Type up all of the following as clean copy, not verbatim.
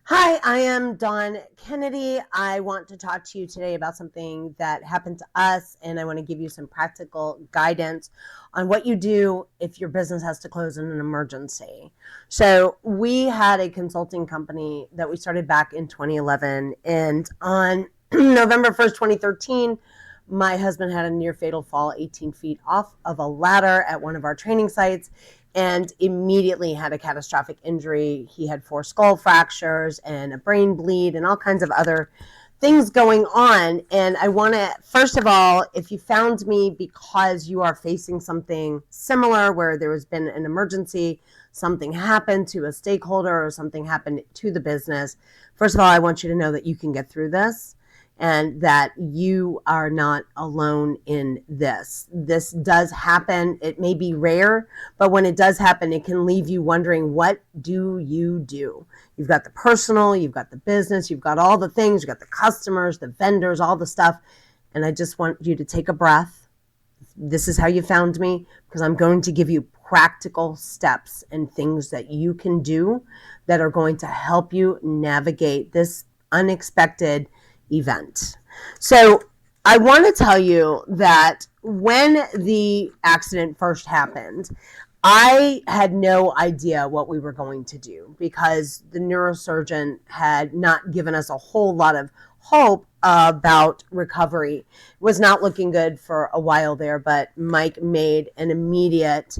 Hi, I am Dawn Kennedy. I want to talk to you today about something that happened to us, and I want to give you some practical guidance on what you do if your business has to close in an emergency. So, we had a consulting company that we started back in 2011, and on November 1st, 2013, my husband had a near fatal fall 18 feet off of a ladder at one of our training sites and immediately had a catastrophic injury. He had 4 skull fractures and a brain bleed and all kinds of other things going on. And I want to, first of all, if you found me because you are facing something similar where there has been an emergency, something happened to a stakeholder or something happened to the business, first of all, I want you to know that you can get through this and that you are not alone in this. This does happen. It may be rare, but when it does happen, it can leave you wondering, what do you do? You've got the personal, you've got the business, you've got all the things, you've got the customers, the vendors, all the stuff. And I just want you to take a breath. This is how you found me, because I'm going to give you practical steps and things that you can do that are going to help you navigate this unexpected event. So I want to tell you that when the accident first happened, I had no idea what we were going to do because the neurosurgeon had not given us a whole lot of hope about recovery. It was not looking good for a while there, but Mike made an immediate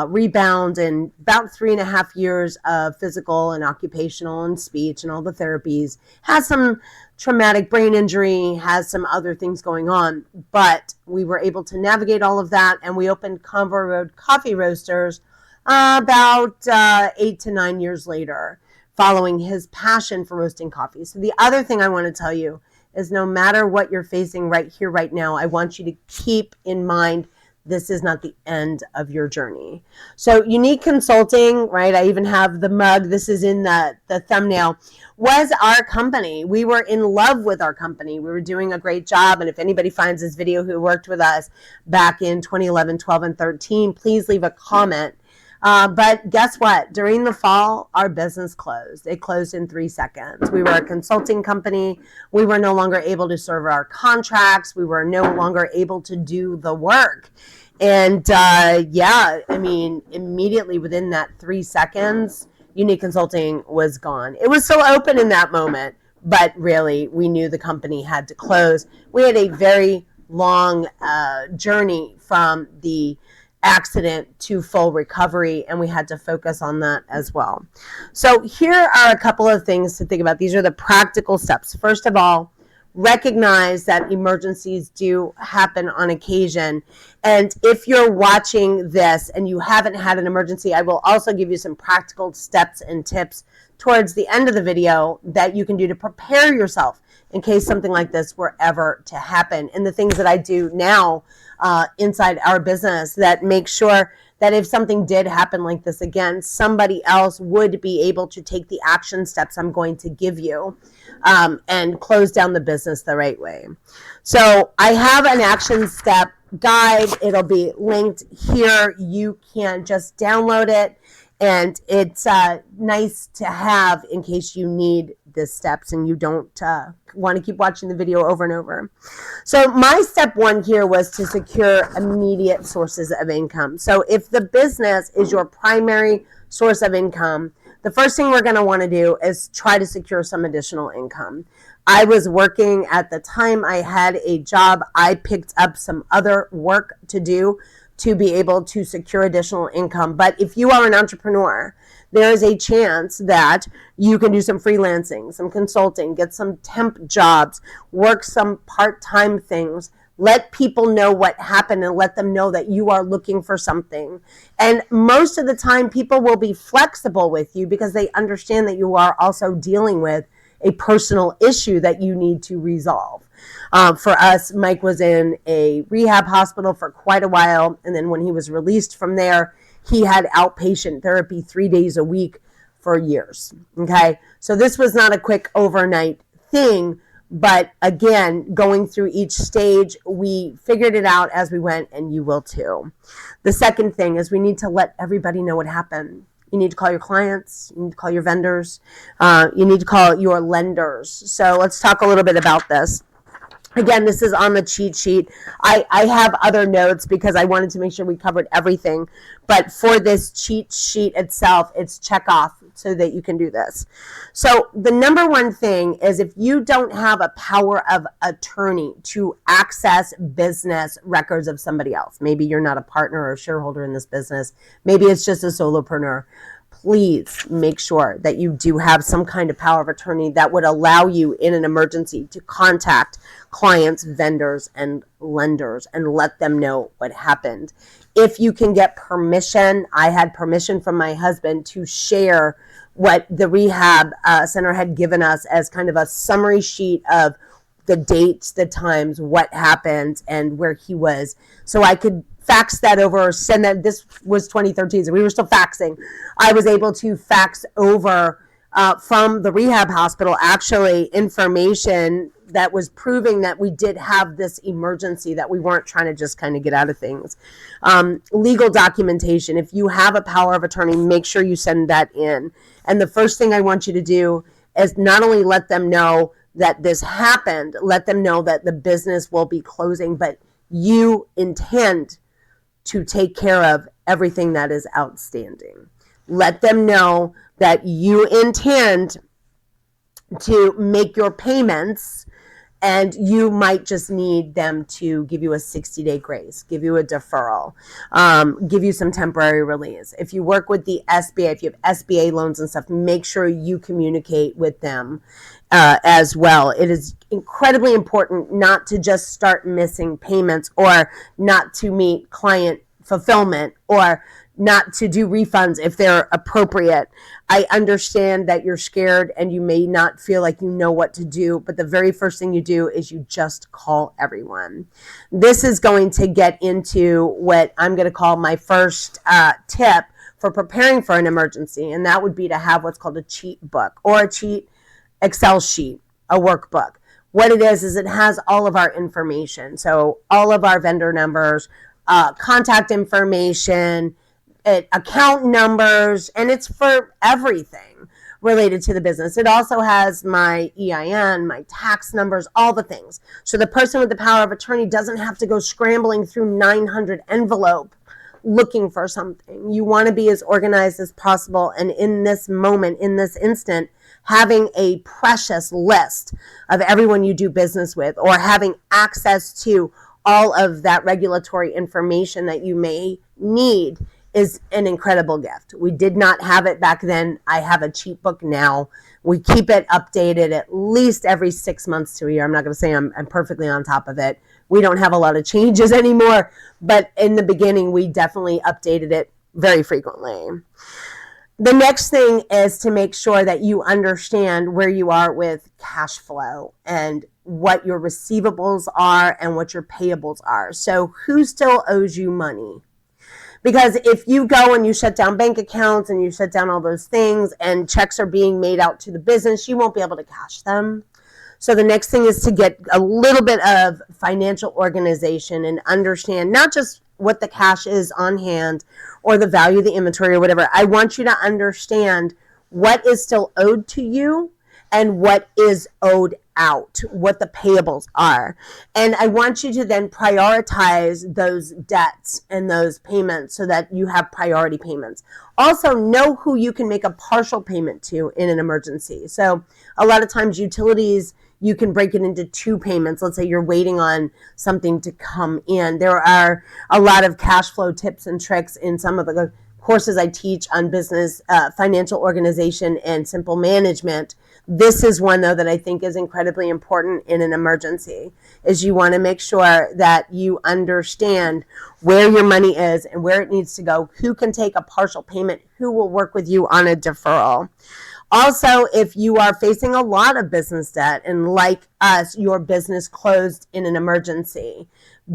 rebound, and about 3.5 years of physical and occupational and speech and all the therapies. Has some traumatic brain injury, has some other things going on, but we were able to navigate all of that, and we opened Convo Road Coffee Roasters about 8 to 9 years later, following his passion for roasting coffee. So the other thing I want to tell you is, no matter what you're facing right here, right now, I want you to keep in mind this is not the end of your journey. So Unique Consulting, right? I even have the mug. This is in the thumbnail. Was our company. We were in love with our company. We were doing a great job. And if anybody finds this video who worked with us back in 2011, 12, and 13, please leave a comment. But guess what? During the fall, our business closed. It closed in 3 seconds. We were a consulting company. We were no longer able to serve our contracts. We were no longer able to do the work. And immediately within that 3 seconds, Unique Consulting was gone. It was still open in that moment, but really we knew the company had to close. We had a very long journey from the accident to full recovery, and we had to focus on that as well. So here are a couple of things to think about. These are the practical steps. First of all, recognize that emergencies do happen on occasion. And if you're watching this and you haven't had an emergency, I will also give you some practical steps and tips towards the end of the video that you can do to prepare yourself in case something like this were ever to happen. And the things that I do now inside our business that make sure that if something did happen like this again, somebody else would be able to take the action steps I'm going to give you and close down the business the right way. So I have an action step guide. It'll be linked here. You can just download it, and it's nice to have in case you need the steps and you don't want to keep watching the video over and over. So my step 1 here was to secure immediate sources of income. So if the business is your primary source of income, the first thing we're going to want to do is try to secure some additional income. I was working at the time. I had a job. I picked up some other work to do to be able to secure additional income. But if you are an entrepreneur, there is a chance that you can do some freelancing, some consulting, get some temp jobs, work some part-time things, let people know what happened and let them know that you are looking for something. And most of the time, people will be flexible with you because they understand that you are also dealing with a personal issue that you need to resolve. For us, Mike was in a rehab hospital for quite a while, and then when he was released from there, he had outpatient therapy 3 days a week for years. Okay, so this was not a quick overnight thing, but again, going through each stage, we figured it out as we went, and you will too. The second thing is we need to let everybody know what happened. You need to call your clients. You need to call your vendors. You need to call your lenders. So let's talk a little bit about this. Again, this is on the cheat sheet. I have other notes because I wanted to make sure we covered everything. But for this cheat sheet itself, it's check off so that you can do this. So the number one thing is if you don't have a power of attorney to access business records of somebody else, maybe you're not a partner or a shareholder in this business, maybe it's just a solopreneur, please make sure that you do have some kind of power of attorney that would allow you in an emergency to contact clients, vendors, and lenders and let them know what happened. If you can get permission, I had permission from my husband to share what the rehab center had given us as kind of a summary sheet of the dates, the times, what happened, and where he was. So I could fax that over or send that. This was 2013, so we were still faxing. I was able to fax over from the rehab hospital actually information that was proving that we did have this emergency, that we weren't trying to just kind of get out of things. Legal documentation. If you have a power of attorney, make sure you send that in. And the first thing I want you to do is not only let them know that this happened, let them know that the business will be closing, but you intend to take care of everything that is outstanding. Let them know that you intend to make your payments, and you might just need them to give you a 60-day grace, give you a deferral, give you some temporary release. If you work with the SBA, if you have SBA loans and stuff, make sure you communicate with them as well. It is incredibly important not to just start missing payments or not to meet client fulfillment or not to do refunds if they're appropriate. I understand that you're scared and you may not feel like you know what to do, but the very first thing you do is you just call everyone. This is going to get into what I'm going to call my first tip for preparing for an emergency, and that would be to have what's called a cheat book or a cheat Excel sheet, a workbook. What it is it has all of our information. So all of our vendor numbers, contact information, account numbers, and it's for everything related to the business. It also has my EIN, my tax numbers, all the things. So the person with the power of attorney doesn't have to go scrambling through 900 envelopes looking for something. You want to be as organized as possible, and in this moment, in this instant, having a precious list of everyone you do business with, or having access to all of that regulatory information that you may need, is an incredible gift. We did not have it back then. I have a cheat book now. We keep it updated at least every 6 months to a year. I'm not going to say I'm perfectly on top of it. We don't have a lot of changes anymore, but in the beginning, we definitely updated it very frequently. The next thing is to make sure that you understand where you are with cash flow and what your receivables are and what your payables are. So who still owes you money? Because if you go and you shut down bank accounts and you shut down all those things and checks are being made out to the business, you won't be able to cash them. So the next thing is to get a little bit of financial organization and understand not just what the cash is on hand or the value of the inventory or whatever. I want you to understand what is still owed to you and what is owed out, what the payables are. And I want you to then prioritize those debts and those payments so that you have priority payments. Also, know who you can make a partial payment to in an emergency. So a lot of times utilities, you can break it into 2 payments. Let's say you're waiting on something to come in. There are a lot of cash flow tips and tricks in some of the courses I teach on business, financial organization, and simple management. This is one, though, that I think is incredibly important in an emergency, is you want to make sure that you understand where your money is and where it needs to go, who can take a partial payment, who will work with you on a deferral. Also, if you are facing a lot of business debt and like us, your business closed in an emergency,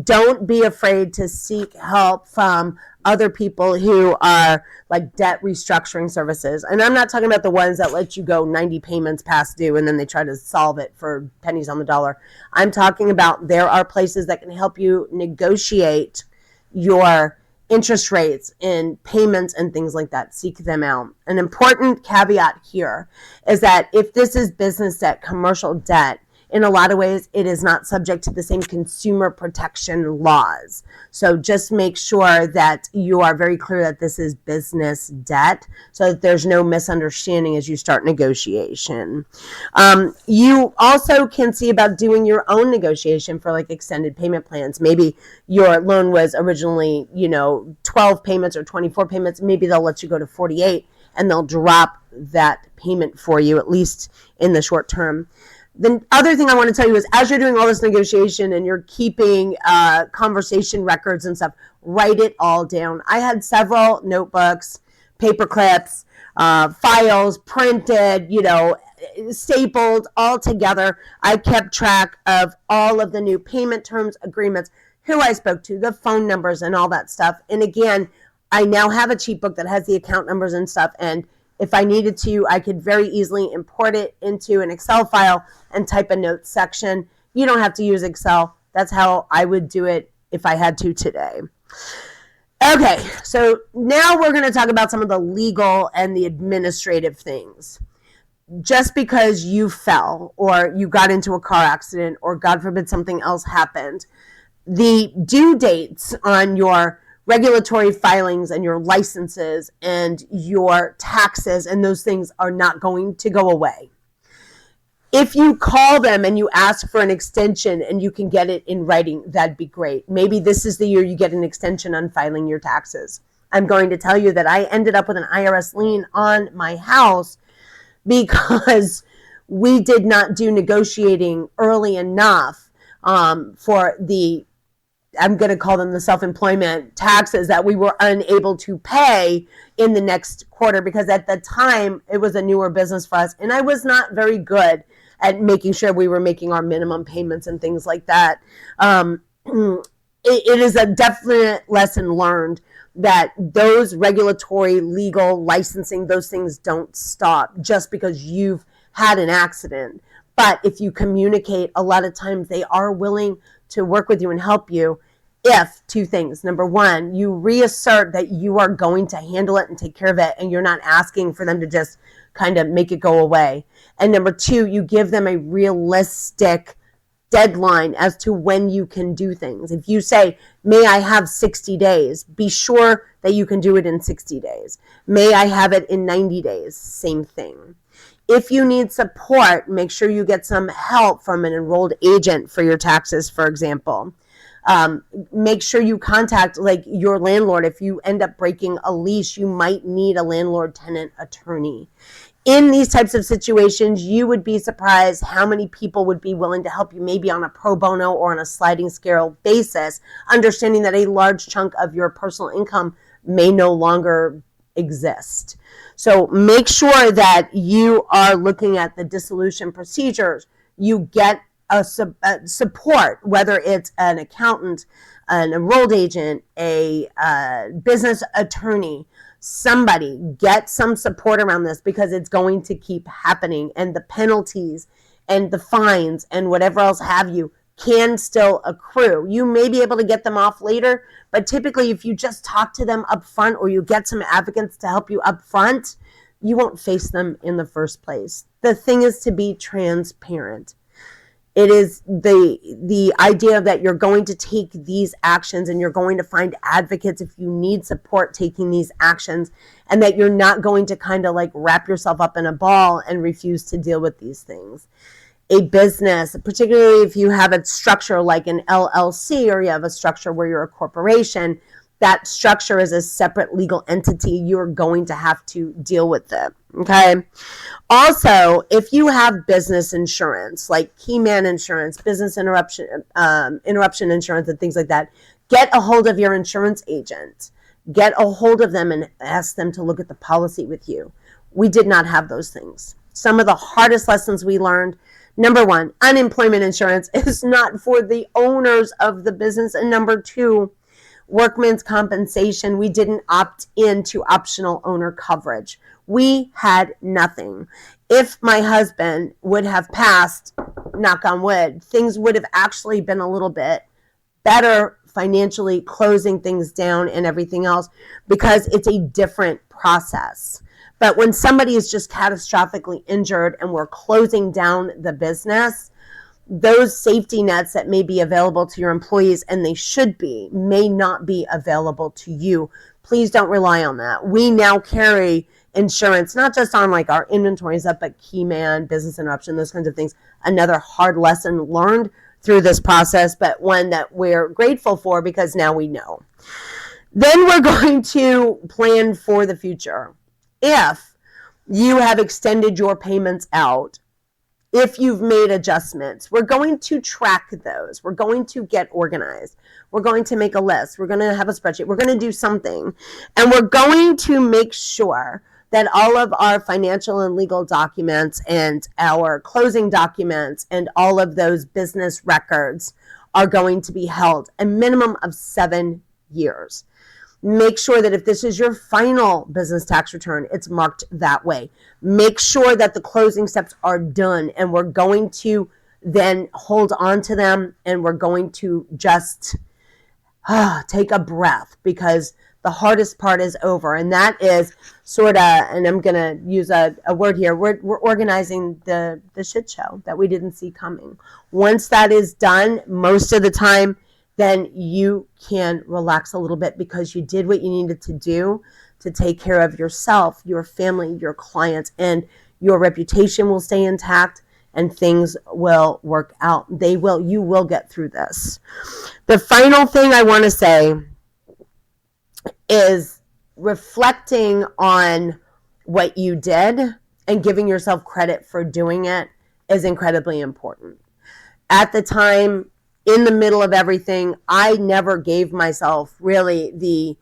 don't be afraid to seek help from other people who are like debt restructuring services. And I'm not talking about the ones that let you go 90 payments past due and then they try to solve it for pennies on the dollar. I'm talking about there are places that can help you negotiate your interest rates and payments and things like that. Seek them out. An important caveat here is that if this is business debt, commercial debt, in a lot of ways, it is not subject to the same consumer protection laws. So just make sure that you are very clear that this is business debt so that there's no misunderstanding as you start negotiation. You also can see about doing your own negotiation for like extended payment plans. Maybe your loan was originally, 12 payments or 24 payments. Maybe they'll let you go to 48 and they'll drop that payment for you, at least in the short term. The other thing I want to tell you is as you're doing all this negotiation and you're keeping conversation records and stuff, write it all down. I had several notebooks, paper clips, files printed, stapled all together. I kept track of all of the new payment terms, agreements, who I spoke to, the phone numbers and all that stuff. And again, I now have a cheat book that has the account numbers and stuff. And if I needed to, I could very easily import it into an Excel file and type a notes section. You don't have to use Excel. That's how I would do it if I had to today. Okay, so now we're going to talk about some of the legal and the administrative things. Just because you fell or you got into a car accident or God forbid something else happened, the due dates on your regulatory filings and your licenses and your taxes and those things are not going to go away. If you call them and you ask for an extension and you can get it in writing, that'd be great. Maybe this is the year you get an extension on filing your taxes. I'm going to tell you that I ended up with an IRS lien on my house because we did not do negotiating early enough for the, I'm going to call them the self-employment taxes that we were unable to pay in the next quarter because at the time it was a newer business for us and I was not very good at making sure we were making our minimum payments and things like that. It is a definite lesson learned that those regulatory, legal, licensing, those things don't stop just because you've had an accident. But if you communicate, a lot of times they are willing to work with you and help you if two things. Number one, you reassert that you are going to handle it and take care of it and you're not asking for them to just kind of make it go away. And number two, you give them a realistic deadline as to when you can do things. If you say, may I have 60 days, be sure that you can do it in 60 days. May I have it in 90 days, same thing. If you need support, make sure you get some help from an enrolled agent for your taxes, for example. Make sure you contact like your landlord. If you end up breaking a lease, you might need a landlord-tenant attorney. In these types of situations, you would be surprised how many people would be willing to help you, maybe on a pro bono or on a sliding scale basis, understanding that a large chunk of your personal income may no longer exist. So make sure that you are looking at the dissolution procedures. You get a support, whether it's an accountant, an enrolled agent, a business attorney, somebody. Get some support around this because it's going to keep happening, and the penalties and the fines and whatever else have you can still accrue. You may be able to get them off later, but typically if you just talk to them up front or you get some advocates to help you up front, you won't face them in the first place. The thing is to be transparent. It is the idea that you're going to take these actions and you're going to find advocates if you need support taking these actions, and that you're not going to kind of like wrap yourself up in a ball and refuse to deal with these things. A business, particularly if you have a structure like an LLC or you have a structure where you're a corporation, that structure is a separate legal entity. You're going to have to deal with it. Okay. Also, if you have business insurance, like key man insurance, business interruption insurance, and things like that, get a hold of your insurance agent. Get a hold of them and ask them to look at the policy with you. We did not have those things. Some of the hardest lessons we learned. Number one, unemployment insurance is not for the owners of the business. And number two, workman's compensation, we didn't opt into optional owner coverage. We had nothing. If my husband would have passed, knock on wood, things would have actually been a little bit better financially closing things down and everything else, because it's a different process. But when somebody is just catastrophically injured and we're closing down the business, those safety nets that may be available to your employees, and they should be, may not be available to you. Please don't rely on that. We now carry insurance, not just on like our inventories up, but key man, business interruption, those kinds of things. Another hard lesson learned through this process, but one that we're grateful for because now we know. Then we're going to plan for the future. If you have extended your payments out, if you've made adjustments, we're going to track those. We're going to get organized. We're going to make a list. We're going to have a spreadsheet. We're going to do something. And we're going to make sure that all of our financial and legal documents and our closing documents and all of those business records are going to be held a minimum of 7 years. Make sure that if this is your final business tax return, it's marked that way. Make sure that the closing steps are done, and we're going to then hold on to them, and we're going to just take a breath, because the hardest part is over, and that is sort of, and I'm going to use a word here, we're organizing the shit show that we didn't see coming. Once that is done, most of the time, then you can relax a little bit, because you did what you needed to do to take care of yourself, your family, your clients, and your reputation will stay intact, and things will work out. They will. You will get through this. The final thing I want to say is reflecting on what you did and giving yourself credit for doing it is incredibly important. At the time, in the middle of everything, I never gave myself really the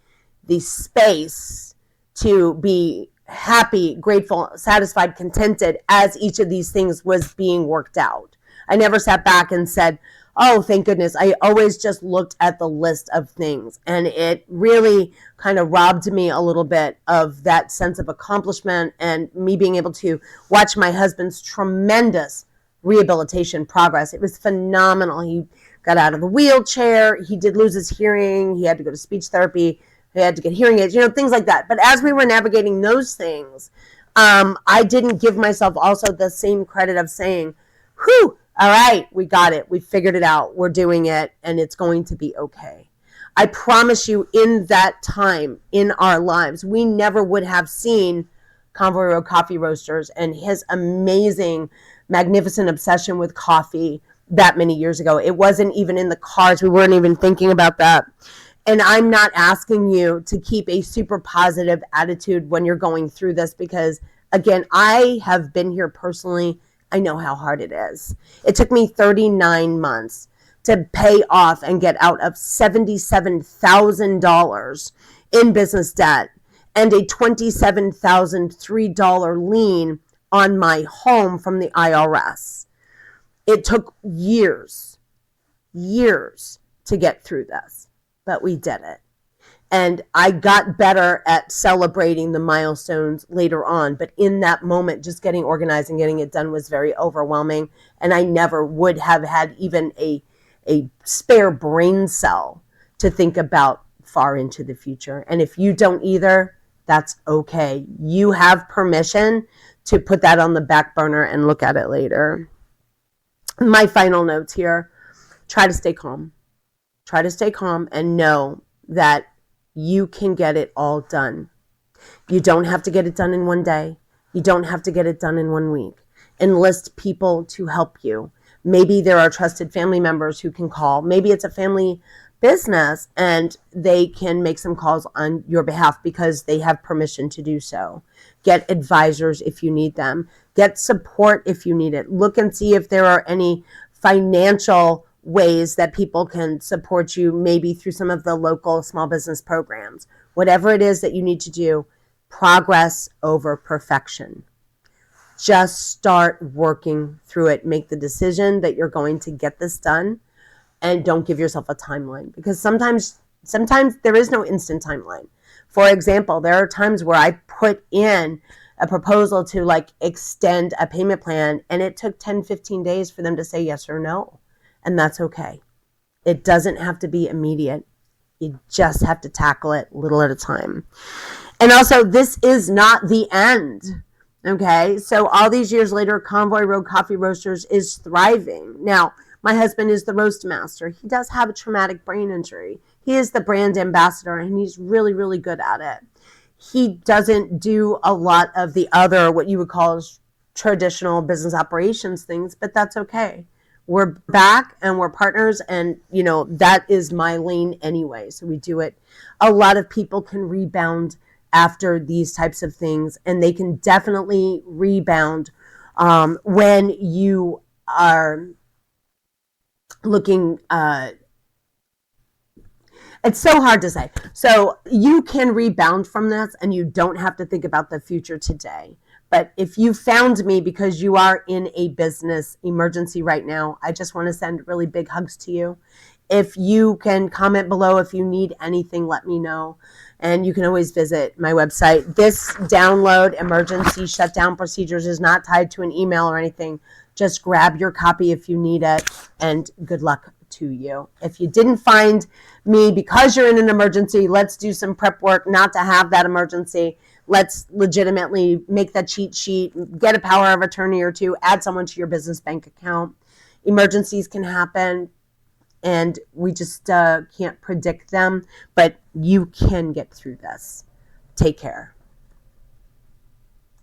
space to be happy, grateful, satisfied, contented as each of these things was being worked out. I never sat back and said, oh, thank goodness. I always just looked at the list of things, and it really kind of robbed me a little bit of that sense of accomplishment and me being able to watch my husband's tremendous rehabilitation progress. It was phenomenal. He got out of the wheelchair. He did lose his hearing. He had to go to speech therapy. He had to get hearing aids, things like that. But as we were navigating those things, I didn't give myself also the same credit of saying, whew, all right, we got it. We figured it out. We're doing it, and it's going to be okay. I promise you, in that time in our lives, we never would have seen Convoy Road Coffee Roasters and his amazing, magnificent obsession with coffee that many years ago. It wasn't even in the cards. We weren't even thinking about that. And I'm not asking you to keep a super positive attitude when you're going through this, because, again, I have been here personally. I know how hard it is. It took me 39 months to pay off and get out of $77,000 in business debt and a $27,003 lien on my home from the IRS. It took years to get through this, but we did it. And I got better at celebrating the milestones later on. But in that moment, just getting organized and getting it done was very overwhelming. And I never would have had even a spare brain cell to think about far into the future. And if you don't either, that's okay. You have permission to put that on the back burner and look at it later. My final notes here: try to stay calm. Try to stay calm and know that you can get it all done. You don't have to get it done in one day. You don't have to get it done in 1 week. Enlist people to help you. Maybe there are trusted family members who can call. Maybe it's a family business and they can make some calls on your behalf because they have permission to do so. Get advisors if you need them. Get support if you need it. Look and see if there are any financial ways that people can support you, maybe through some of the local small business programs. Whatever it is that you need to do, progress over perfection. Just start working through it. Make the decision that you're going to get this done, and don't give yourself a timeline, because sometimes there is no instant timeline. For example, there are times where I put in a proposal to extend a payment plan, and it took 10, 15 days for them to say yes or no. And that's okay. It doesn't have to be immediate. You just have to tackle it little at a time. And also, this is not the end. Okay, so all these years later, Convoy Road Coffee Roasters is thriving. Now, my husband is the roast master. He does have a traumatic brain injury. He is the brand ambassador, and he's really, really good at it. He doesn't do a lot of the other, what you would call traditional business operations things, but that's okay. We're back and we're partners, and that is my lane anyway. So we do it. A lot of people can rebound after these types of things, and they can definitely rebound when you are looking. It's so hard to say. So you can rebound from this, and you don't have to think about the future today. But if you found me because you are in a business emergency right now, I just want to send really big hugs to you. If you can comment below, if you need anything, let me know. And you can always visit my website. This download, Emergency Shutdown Procedures, is not tied to an email or anything. Just grab your copy if you need it, and good luck to you. If you didn't find me because you're in an emergency, let's do some prep work not to have that emergency. Let's legitimately make that cheat sheet, get a power of attorney or two, add someone to your business bank account. Emergencies can happen, and we just can't predict them, but you can get through this. Take care.